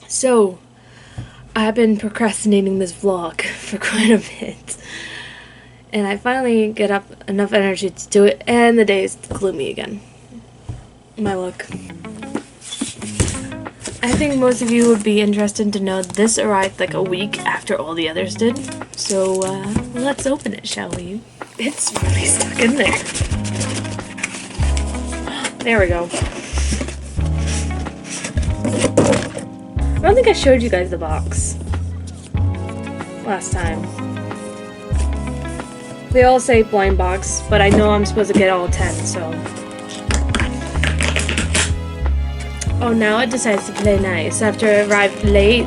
So, I've been procrastinating this vlog for quite a bit. And I finally get up enough energy to do it, and the day is gloomy again. My look. I think most of you would be interested to know this arrived like a week after all the others did. So, let's open it, shall we? It's really stuck in there. There we go. I don't think I showed you guys the box last time. They all say blind box, but I know I'm supposed to get all 10, so. Oh, now it decides to play nice after it arrived late.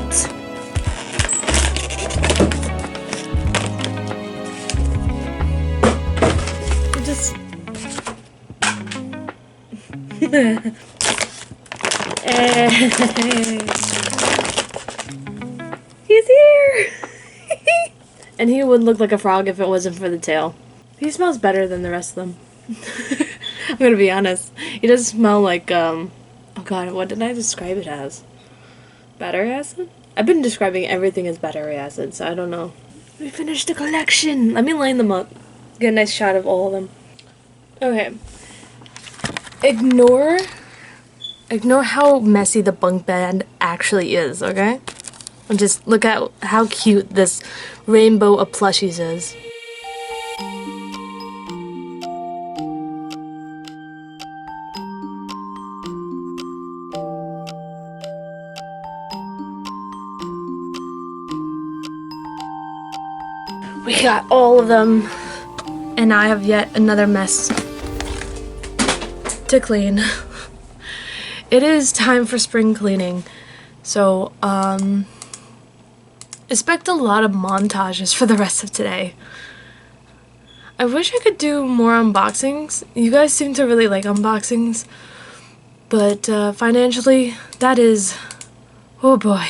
It just... He's here! And he would look like a frog if it wasn't for the tail. He smells better than the rest of them. I'm gonna be honest. He does smell like, oh god, what did I describe it as? Battery acid? I've been describing everything as battery acid, so I don't know. We finished the collection! Let me line them up. Get a nice shot of all of them. Okay. Ignore how messy the bunk bed actually is, okay? And just look at how cute this rainbow of plushies is. We got all of them, and I have yet another mess to clean. It is time for spring cleaning, so expect a lot of montages for the rest of today. I wish I could do more unboxings. You guys seem to really like unboxings, but financially, that is, oh boy.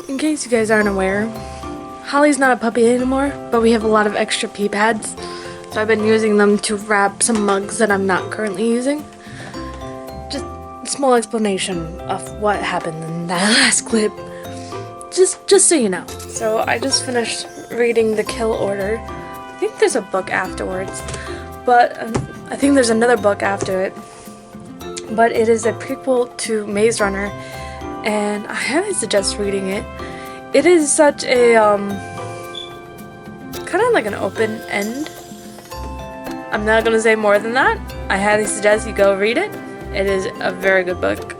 In case you guys aren't aware, Holly's not a puppy anymore, but we have a lot of extra pee pads, so I've been using them to wrap some mugs that I'm not currently using. Just a small explanation of what happened in that last clip, just so you know. So I just finished reading The Kill Order. I think there's a book afterwards, but I think there's another book after it, but it is a prequel to Maze Runner, and I highly suggest reading it. It is such a, kind of like an open end. I'm not going to say more than that. I highly suggest you go read it. It is a very good book.